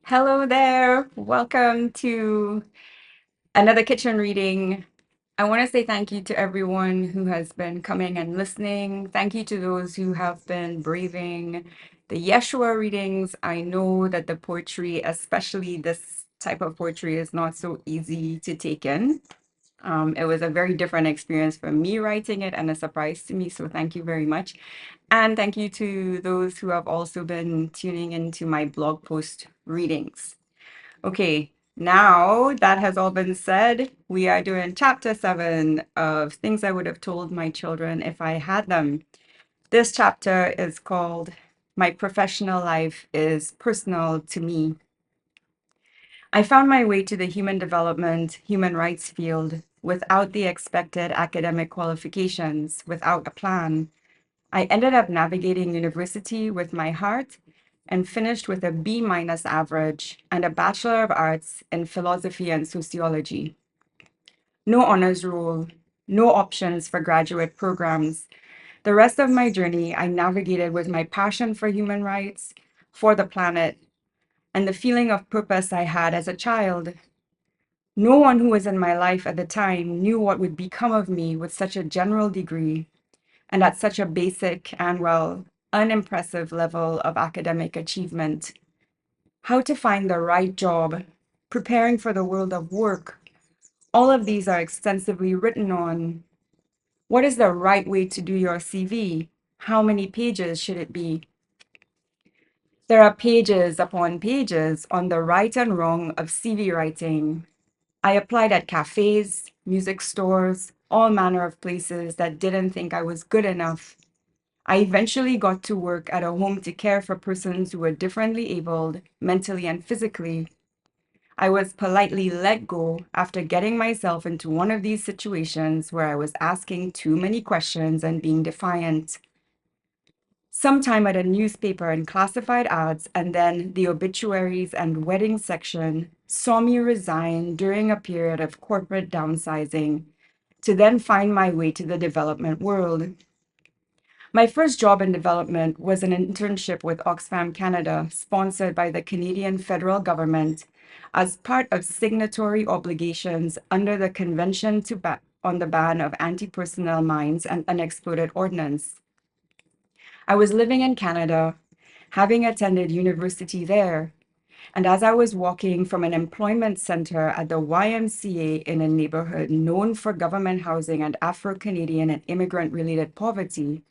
Hello there. Welcome to another kitchen reading. I want to say thank you to everyone who has been coming and listening. Thank you to those who have been braving the Yeshua readings. I know that the poetry, especially this type of poetry, is not so easy to take in. It was a very different experience for me writing it and a surprise to me. So thank you very much. And thank you to those who have also been tuning into my blog post readings. Okay, now that has all been said, we are doing chapter 7 of Things I Would Have Told My Children If I Had Them. This chapter is called My Professional Life is Personal to Me. I found my way to the human development, human rights field without the expected academic qualifications, without a plan. I ended up navigating university with my heart and finished with a B minus average and a Bachelor of Arts in philosophy and sociology. No honors roll, no options for graduate programs. The rest of my journey, I navigated with my passion for human rights, for the planet, and the feeling of purpose I had as a child. No one who was in my life at the time knew what would become of me with such a general degree and at such a basic and, well, unimpressive level of academic achievement. How to find the right job, preparing for the world of work. All of these are extensively written on. What is the right way to do your CV? How many pages should it be? There are pages upon pages on the right and wrong of CV writing. I applied at cafes, music stores, all manner of places that didn't think I was good enough. I eventually got to work at a home to care for persons who were differently abled, mentally and physically. I was politely let go after getting myself into one of these situations where I was asking too many questions and being defiant. Sometime at a newspaper and classified ads, and then the obituaries and wedding section saw me resign during a period of corporate downsizing to then find my way to the development world. My first job in development was an internship with Oxfam Canada, sponsored by the Canadian federal government as part of signatory obligations under the Convention on the Ban of Anti-Personnel Mines and Unexploded Ordnance. I was living in Canada, having attended university there, and as I was walking from an employment center at the YMCA in a neighborhood known for government housing and Afro-Canadian and immigrant-related poverty,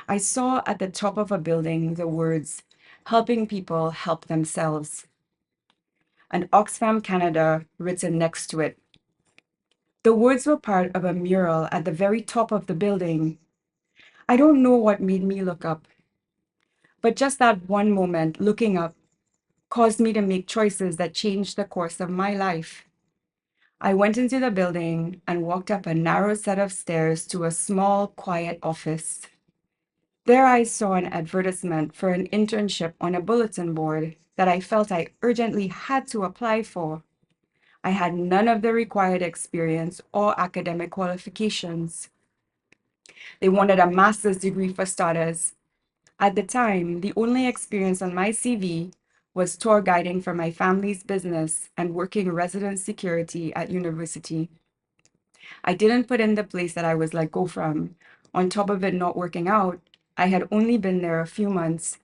I saw at the top of a building the words, "Helping people help themselves," and Oxfam Canada written next to it. The words were part of a mural at the very top of the building. I don't know what made me look up, but just that one moment, looking up, caused me to make choices that changed the course of my life. I went into the building and walked up a narrow set of stairs to a small, quiet office. There I saw an advertisement for an internship on a bulletin board that I felt I urgently had to apply for. I had none of the required experience or academic qualifications. They wanted a master's degree for starters. At the time, the only experience on my CV was tour guiding for my family's business and working resident security at university. I didn't put in the place that I was let go from. On top of it not working out, I had only been there a few months.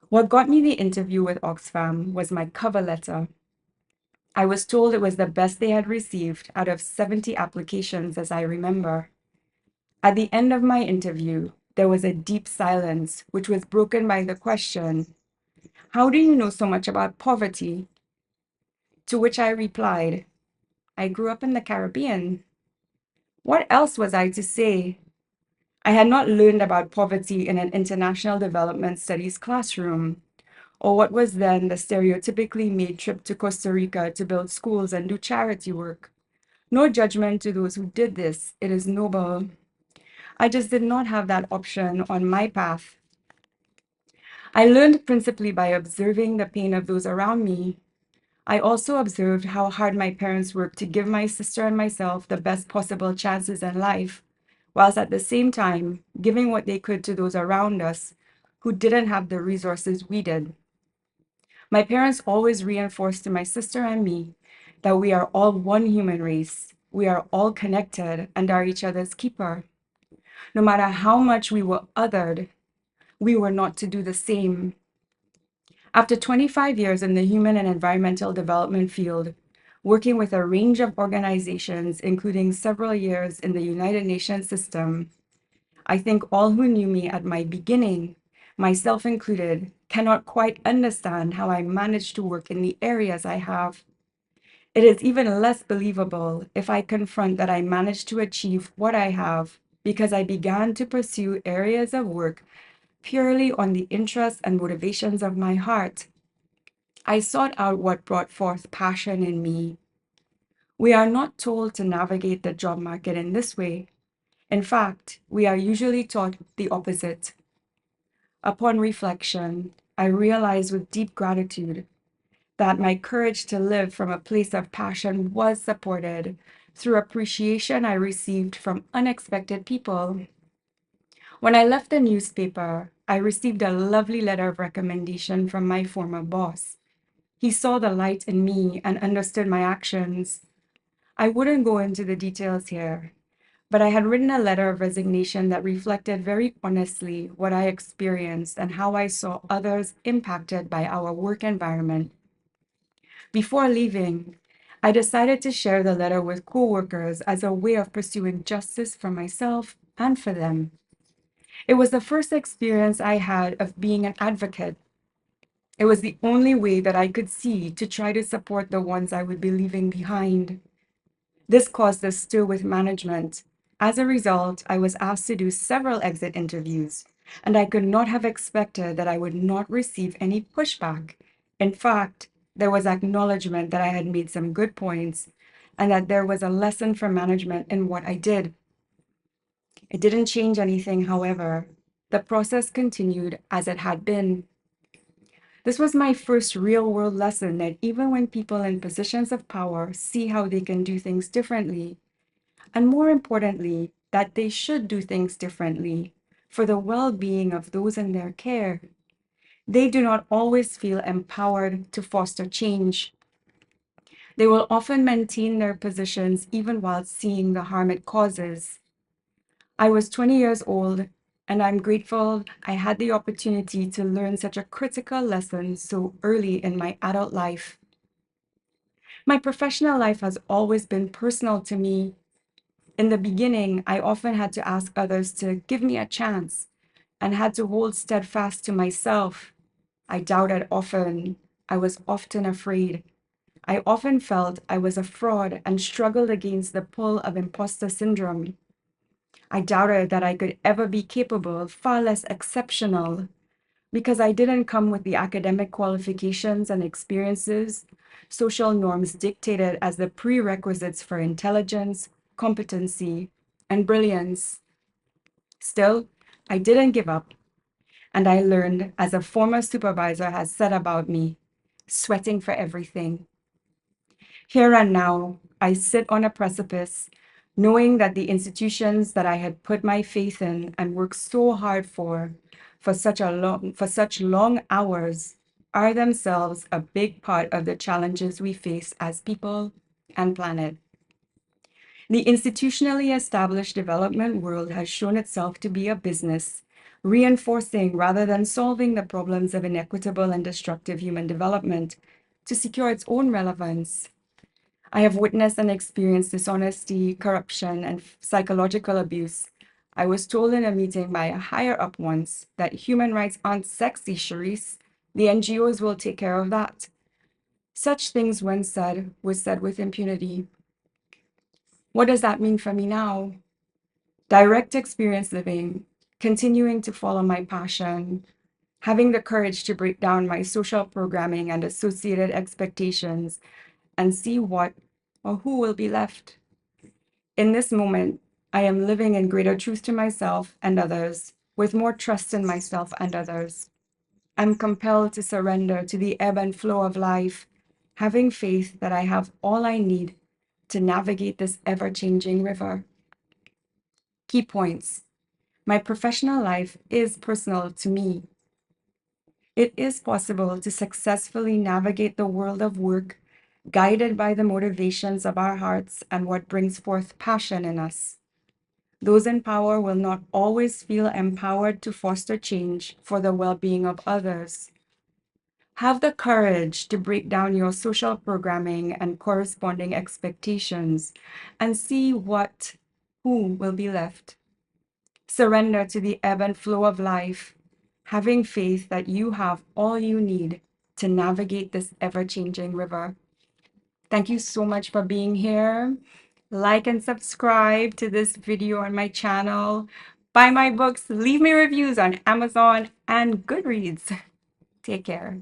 What got me the interview with Oxfam was my cover letter. I was told it was the best they had received out of 70 applications, as I remember. At the end of my interview, there was a deep silence, which was broken by the question, "How do you know so much about poverty?" To which I replied, "I grew up in the Caribbean." What else was I to say? I had not learned about poverty in an international development studies classroom, or what was then the stereotypically made trip to Costa Rica to build schools and do charity work. No judgment to those who did this. It is noble. I just did not have that option on my path. I learned principally by observing the pain of those around me. I also observed how hard my parents worked to give my sister and myself the best possible chances in life, whilst at the same time giving what they could to those around us who didn't have the resources we did. My parents always reinforced to my sister and me that we are all one human race. We are all connected and are each other's keeper. No matter how much we were othered, we were not to do the same. After 25 years in the human and environmental development field, working with a range of organizations, including several years in the United Nations system, I think all who knew me at my beginning, myself included, cannot quite understand how I managed to work in the areas I have. It is even less believable if I confront that I managed to achieve what I have because I began to pursue areas of work purely on the interests and motivations of my heart. I sought out what brought forth passion in me. We are not told to navigate the job market in this way. In fact, we are usually taught the opposite. Upon reflection, I realized with deep gratitude that my courage to live from a place of passion was supported through appreciation I received from unexpected people. When I left the newspaper, I received a lovely letter of recommendation from my former boss. He saw the light in me and understood my actions. I wouldn't go into the details here, but I had written a letter of resignation that reflected very honestly what I experienced and how I saw others impacted by our work environment. Before leaving, I decided to share the letter with coworkers as a way of pursuing justice for myself and for them. It was the first experience I had of being an advocate. It was the only way that I could see to try to support the ones I would be leaving behind. This caused a stir with management. As a result, I was asked to do several exit interviews, and I could not have expected that I would not receive any pushback. In fact, there was acknowledgement that I had made some good points and that there was a lesson for management in what I did. It didn't change anything, however. The process continued as it had been. This was my first real-world lesson that even when people in positions of power see how they can do things differently, and more importantly, that they should do things differently for the well-being of those in their care, they do not always feel empowered to foster change. They will often maintain their positions even while seeing the harm it causes. I was 20 years old, and I'm grateful I had the opportunity to learn such a critical lesson so early in my adult life. My professional life has always been personal to me. In the beginning, I often had to ask others to give me a chance and had to hold steadfast to myself. I doubted often. I was often afraid. I often felt I was a fraud and struggled against the pull of imposter syndrome. I doubted that I could ever be capable, far less exceptional, because I didn't come with the academic qualifications and experiences social norms dictated as the prerequisites for intelligence, competency, and brilliance. Still, I didn't give up, and I learned, as a former supervisor has said about me, sweating for everything. Here and now, I sit on a precipice, knowing that the institutions that I had put my faith in and worked so hard for such long hours, are themselves a big part of the challenges we face as people and planet. The institutionally established development world has shown itself to be a business, reinforcing rather than solving the problems of inequitable and destructive human development to secure its own relevance. I have witnessed and experienced dishonesty, corruption, and psychological abuse. I was told in a meeting by a higher up once that human rights aren't sexy, Cherise. The NGOs will take care of that. Such things, when said, was said with impunity. What does that mean for me now? Direct experience living, continuing to follow my passion, having the courage to break down my social programming and associated expectations and see what or who will be left. In this moment, I am living in greater truth to myself and others, with more trust in myself and others. I'm compelled to surrender to the ebb and flow of life, having faith that I have all I need to navigate this ever-changing river. Key points. My professional life is personal to me. It is possible to successfully navigate the world of work, guided by the motivations of our hearts and what brings forth passion in us. Those in power will not always feel empowered to foster change for the well-being of others. Have the courage to break down your social programming and corresponding expectations and see who will be left. Surrender to the ebb and flow of life, having faith that you have all you need to navigate this ever-changing river. Thank you so much for being here. Like and subscribe to this video on my channel. Buy my books, leave me reviews on Amazon and Goodreads. Take care.